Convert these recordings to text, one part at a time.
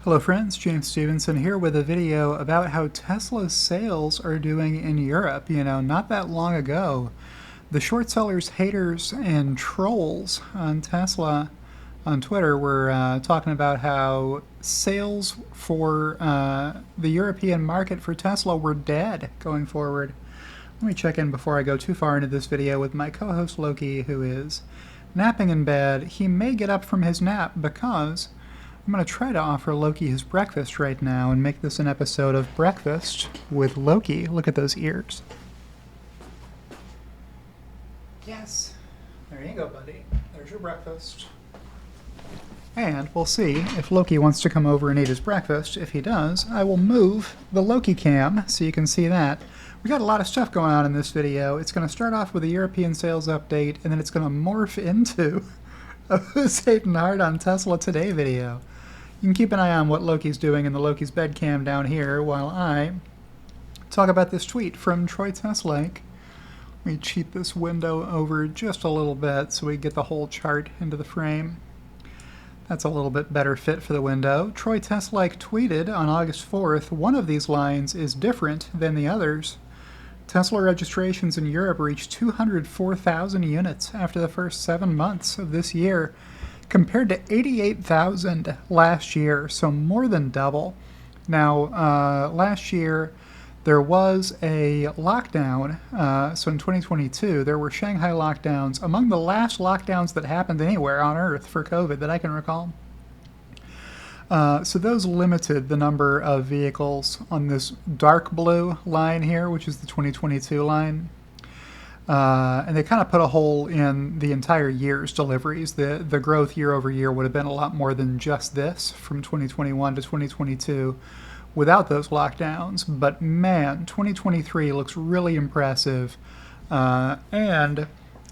Hello friends, James Stevenson here with a video about how Tesla's sales are doing in Europe. Not that long ago, the short sellers, haters, and trolls on Tesla on Twitter were talking about how sales for the European market for Tesla were dead going forward. Let me check in before I go too far into this video with my co-host Loki, who is napping in bed. He may get up from his nap because I'm going to try to offer Loki his breakfast right now and make this an episode of Breakfast with Loki. Look at those ears. Yes. There you go, buddy. There's your breakfast. And we'll see if Loki wants to come over and eat his breakfast. If he does, I will move the Loki cam so you can see that. We got a lot of stuff going on in this video. It's going to start off with a European sales update, and then it's going to morph into a Who's Hating Hard on Tesla Today video. You can keep an eye on what Loki's doing in the Loki's bed cam down here while I talk about this tweet from Troy Teslake. Let me cheat this window over just a little bit so we get the whole chart into the frame. That's a little bit better fit for the window. Troy Teslake tweeted on August 4th, one of these lines is different than the others. Tesla registrations in Europe reached 204,000 units after the first 7 months of this year, compared to 88,000 last year, so more than double. Now, last year there was a lockdown, so in 2022 there were Shanghai lockdowns, among the last lockdowns that happened anywhere on Earth for COVID that I can recall. So those limited the number of vehicles on this dark blue line here, which is the 2022 line. And they kind of put a hole in the entire year's deliveries. The growth year over year would have been a lot more than just this from 2021 to 2022 without those lockdowns. But man, 2023 looks really impressive. And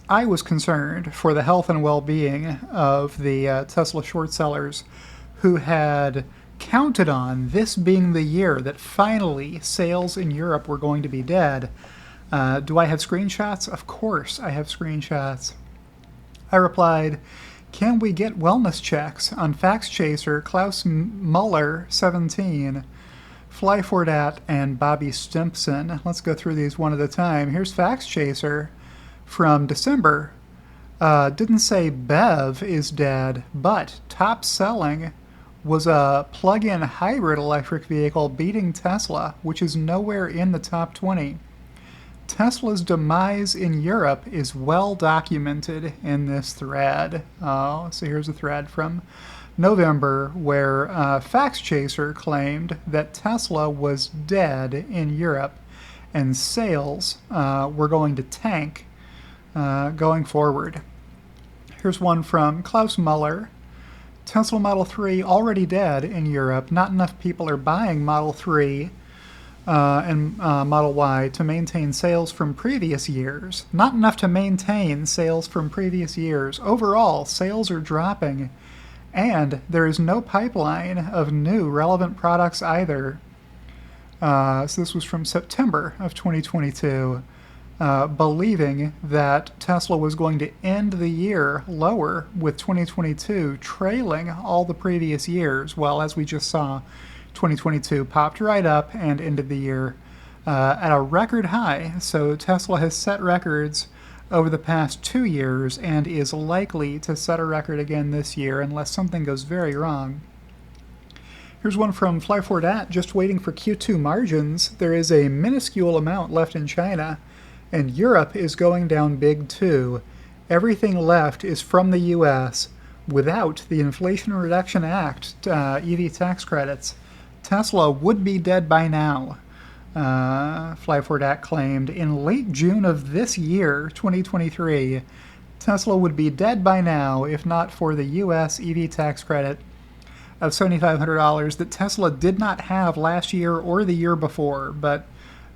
I was concerned for the health and well-being of the Tesla short sellers who had counted on this being the year that finally sales in Europe were going to be dead. Do I have screenshots? Of course I have screenshots. I replied, can we get wellness checks on Fax Chaser, Klaus Muller, 17, Flyfordat, and Bobby Stimpson? Let's go through these one at a time. Here's Fax Chaser from December. Didn't say BEV is dead, but top selling was a plug-in hybrid electric vehicle beating Tesla, which is nowhere in the top 20. Tesla's demise in Europe is well documented in this thread. So here's a thread from November where Fax Chaser claimed that Tesla was dead in Europe and sales were going to tank going forward. Here's one from Klaus Muller. Tesla Model 3 already dead in Europe. Not enough people are buying Model 3 and Model Y to maintain sales from previous years. Not enough to maintain sales from previous years. Overall, sales are dropping, and there is no pipeline of new relevant products either. So this was from September of 2022, believing that Tesla was going to end the year lower, with 2022 trailing all the previous years. Well, as we just saw, 2022 popped right up and ended the year at a record high. So Tesla has set records over the past 2 years and is likely to set a record again this year unless something goes very wrong. Here's one from Flyfordat, just waiting for Q2 margins. There is a minuscule amount left in China, and Europe is going down big too. Everything left is from the US without the Inflation Reduction Act EV tax credits. Tesla would be dead by now, Flyfordat claimed. In late June of this year, 2023, Tesla would be dead by now if not for the U.S. EV tax credit of $7,500 that Tesla did not have last year or the year before. But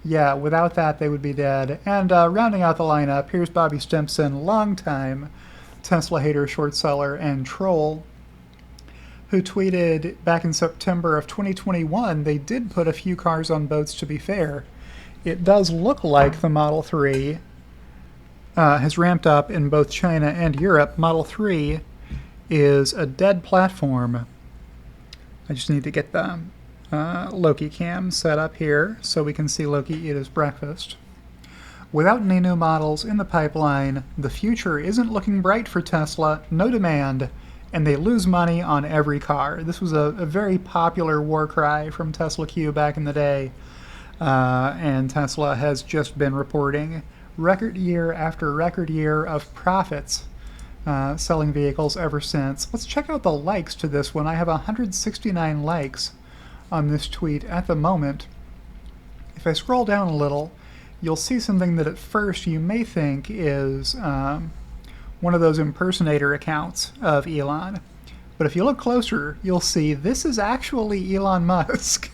yeah, without that, they would be dead. And rounding out the lineup, here's Bobby Stimpson, longtime Tesla hater, short seller, and troll, who tweeted back in September of 2021, they did put a few cars on boats, to be fair. It does look like the Model 3 has ramped up in both China and Europe. Model 3 is a dead platform I just need to get the Loki cam set up here so we can see Loki eat his breakfast. Without any new models in the pipeline, the future isn't looking bright for Tesla, no demand, and they lose money on every car. This was a very popular war cry from Tesla Q back in the day, and Tesla has just been reporting record year after record year of profits selling vehicles ever since. Let's check out the likes to this one. I have 169 likes on this tweet at the moment. If I scroll down a little, you'll see something that at first you may think is one of those impersonator accounts of Elon. But if you look closer, you'll see this is actually Elon Musk.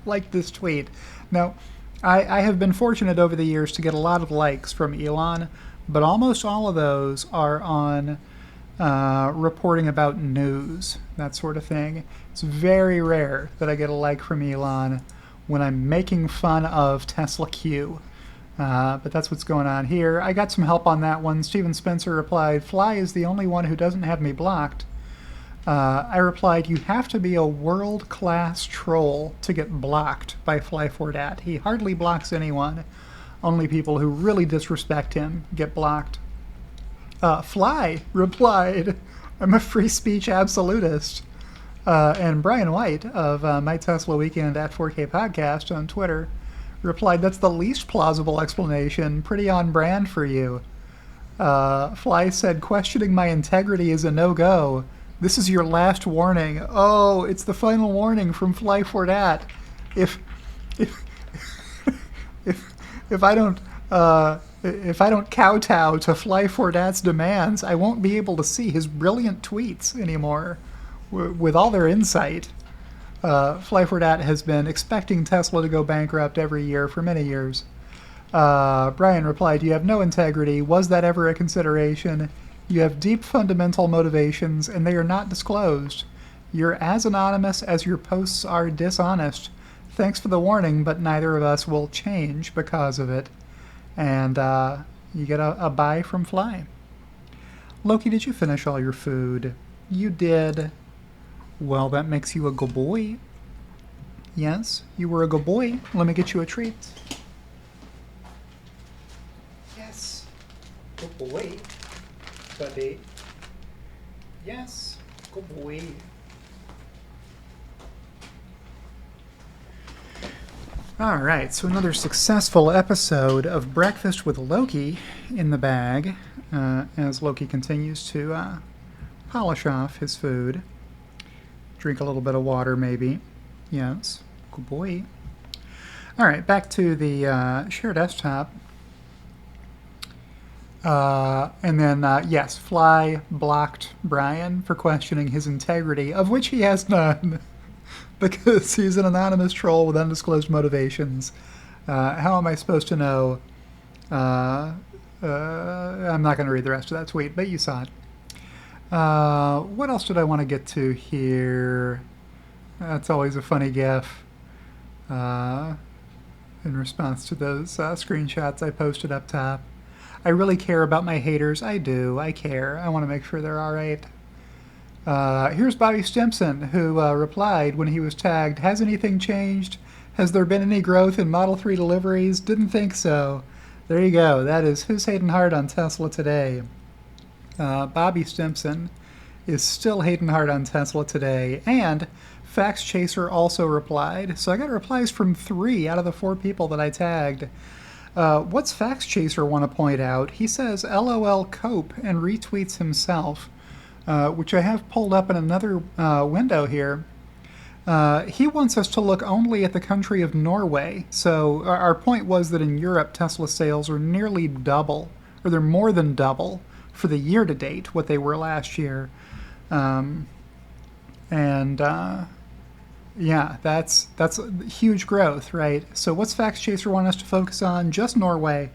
Like this tweet. Now, I have been fortunate over the years to get a lot of likes from Elon, but almost all of those are on reporting about news, that sort of thing. It's very rare that I get a like from Elon when I'm making fun of Tesla Q. But that's what's going on here. I got some help on that one. Steven Spencer replied, Fly is the only one who doesn't have me blocked. I replied, you have to be a world-class troll to get blocked by Fly4Dat. He hardly blocks anyone. Only people who really disrespect him get blocked. Fly replied, I'm a free speech absolutist. And Brian White of My Tesla Weekend at 4K Podcast on Twitter replied, that's the least plausible explanation. Pretty on brand for you. Fly said, questioning my integrity is a no-go. This is your last warning. Oh, it's the final warning from Fly4Dat. If I don't kowtow to Fly4Dat's demands, I won't be able to see his brilliant tweets anymore. With all their insight, Fly4Dat has been expecting Tesla to go bankrupt every year for many years. Brian replied, you have no integrity. Was that ever a consideration? You have deep fundamental motivations, and they are not disclosed. You're as anonymous as your posts are dishonest. Thanks for the warning, but neither of us will change because of it. And you get a buy from Fly. Loki, did you finish all your food? You did. Well, that makes you a good boy. Yes, you were a good boy. Let me get you a treat. Yes, good boy, buddy. Yes, good boy. All right, so another successful episode of Breakfast with Loki in the bag as Loki continues to polish off his food. Drink a little bit of water, maybe. Yes, good boy. All right, back to the share desktop. And then, yes, Fly blocked Brian for questioning his integrity, of which he has none. Because he's an anonymous troll with undisclosed motivations. How am I supposed to know? I'm not going to read the rest of that tweet, but you saw it. What else did I want to get to here? That's always a funny gif. In response to those screenshots I posted up top. I really care about my haters. I do. I care. I want to make sure they're all right. Here's Bobby Stimpson, who replied when he was tagged, has anything changed? Has there been any growth in Model 3 deliveries? Didn't think so. There you go. That is Who's Hating Hard on Tesla Today. Bobby Stimpson is still hating hard on Tesla today. And Fax Chaser also replied. So I got replies from 3 out of the 4 people that I tagged. What's Fax Chaser want to point out? He says LOL cope and retweets himself. Which I have pulled up in another window here. He wants us to look only at the country of Norway. So our point was that in Europe, Tesla sales are nearly double, or they're more than double for the year to date what they were last year. Yeah, that's huge growth, right? So what's Fax Chaser want us to focus on? Just Norway.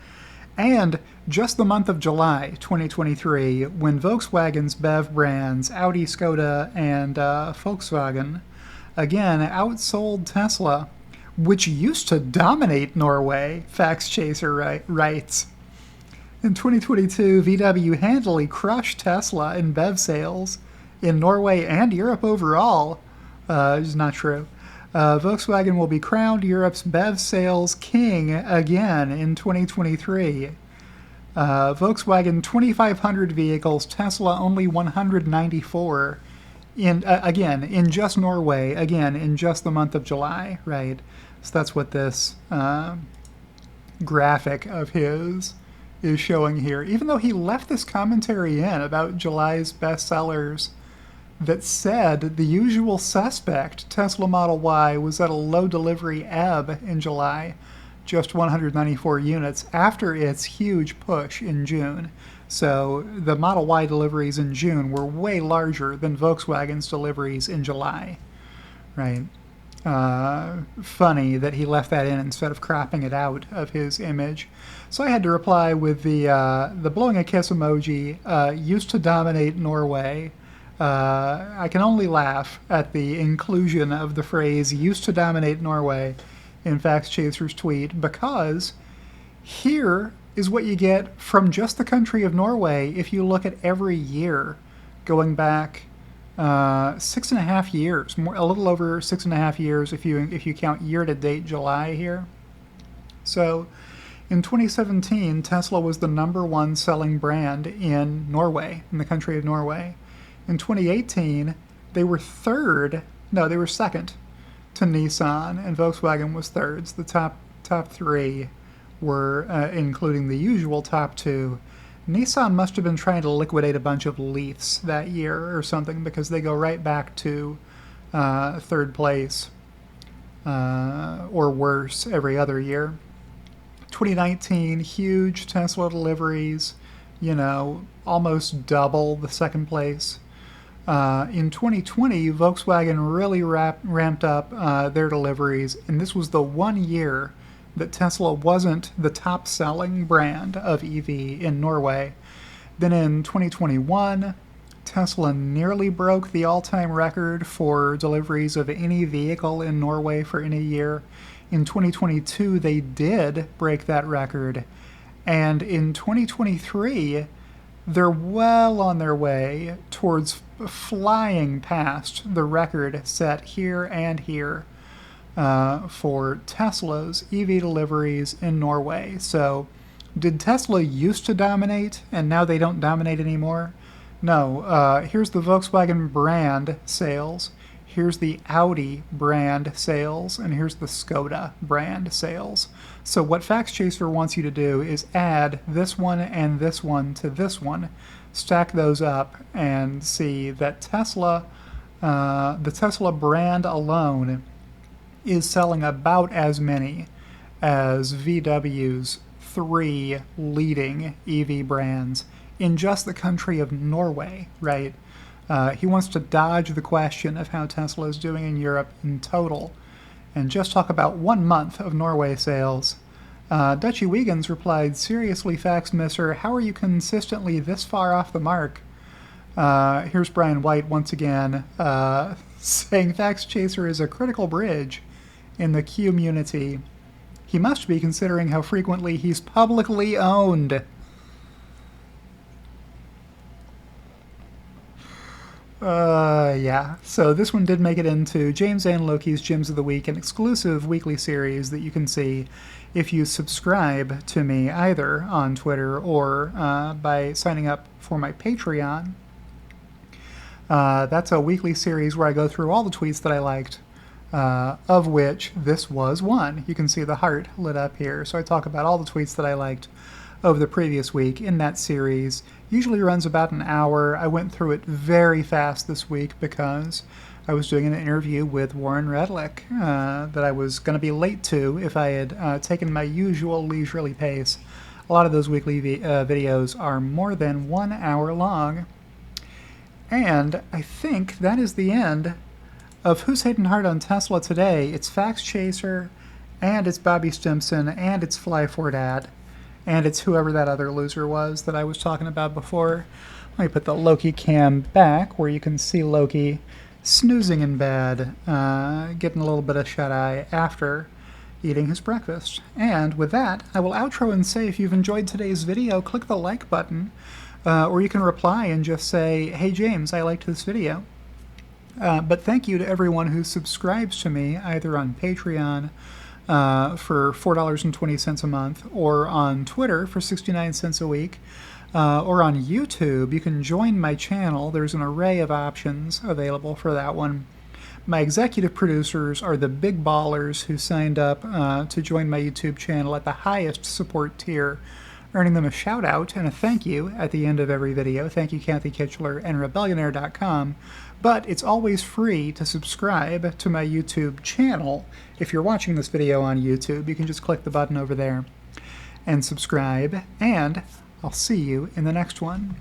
And just the month of July 2023, when Volkswagen's BEV brands, Audi, Skoda, and Volkswagen, again, outsold Tesla, which used to dominate Norway, Fax Chaser writes. In 2022, VW handily crushed Tesla in BEV sales in Norway and Europe overall is not true. Volkswagen will be crowned Europe's BEV sales king again in 2023. Volkswagen 2,500 vehicles, Tesla only 194. Again, in just Norway, again, in just the month of July, right? So that's what this graphic of his is showing here. Even though he left this commentary in about July's bestsellers that said the usual suspect, Tesla Model Y, was at a low delivery ebb in July, just 194 units, after its huge push in June. So the Model Y deliveries in June were way larger than Volkswagen's deliveries in July, right? Funny that he left that in instead of cropping it out of his image. So I had to reply with the blowing a kiss emoji, used to dominate Norway. I can only laugh at the inclusion of the phrase used to dominate Norway in Facts Chaser's tweet, because here is what you get from just the country of Norway if you look at every year going back 6.5 years, a little over 6.5 years if you count year-to-date July here. So in 2017, Tesla was the #1 selling brand in Norway, in the country of Norway. In 2018, they were second to Nissan, and Volkswagen was third. So the top three were, including the usual top two. Nissan must have been trying to liquidate a bunch of Leafs that year or something, because they go right back to third place or worse every other year. 2019, huge Tesla deliveries, almost double the second place. In 2020, Volkswagen really ramped up their deliveries, and this was the 1 year that Tesla wasn't the top-selling brand of EV in Norway. Then in 2021, Tesla nearly broke the all-time record for deliveries of any vehicle in Norway for any year. In 2022, they did break that record. And in 2023, they're well on their way towards flying past the record set here and here for Tesla's EV deliveries in Norway. So did Tesla used to dominate and now they don't dominate anymore? No. Here's the Volkswagen brand sales. Here's the Audi brand sales, and here's the Skoda brand sales. So what Facts Chaser wants you to do is add this one and this one to this one, stack those up, and see that the Tesla brand alone is selling about as many as VW's 3 leading EV brands in just the country of Norway, right? He wants to dodge the question of how Tesla is doing in Europe in total and just talk about 1 month of Norway sales. Dutchy Wiegans replied, "Seriously, Facts Misser, how are you consistently this far off the mark?" Here's Brian White once again saying Facts Chaser is a critical bridge in the community. He must be, considering how frequently he's publicly owned. Yeah, so this one did make it into James and Loki's Gems of the Week, an exclusive weekly series that you can see if you subscribe to me either on Twitter or by signing up for my Patreon. That's a weekly series where I go through all the tweets that I liked, of which this was one. You can see the heart lit up here. So I talk about all the tweets that I liked over the previous week in that series. Usually runs about an hour. I went through it very fast this week because I was doing an interview with Warren Redlick that I was going to be late to if I had taken my usual leisurely pace. A lot of those weekly videos are more than 1 hour long. And I think that is the end of Who's Hatin' Hard on Tesla today. It's Facts Chaser, and it's Bobby Stimson, and it's Fly4Dad, and it's whoever that other loser was that I was talking about before. Let me put the Loki cam back where you can see Loki snoozing in bed, getting a little bit of shut-eye after eating his breakfast. And with that, I will outro and say if you've enjoyed today's video, click the like button. or you can reply and just say, hey James, I liked this video. But thank you to everyone who subscribes to me either on Patreon for $4.20 a month, or on Twitter for 69 cents a week, or on YouTube. You can join my channel. There's an array of options available for that one. My executive producers are the big ballers who signed up to join my YouTube channel at the highest support tier, earning them a shout out and a thank you at the end of every video. Thank you, Kathy Kitchler and Rebellionaire.com. But it's always free to subscribe to my YouTube channel. If you're watching this video on YouTube, you can just click the button over there and subscribe, and I'll see you in the next one.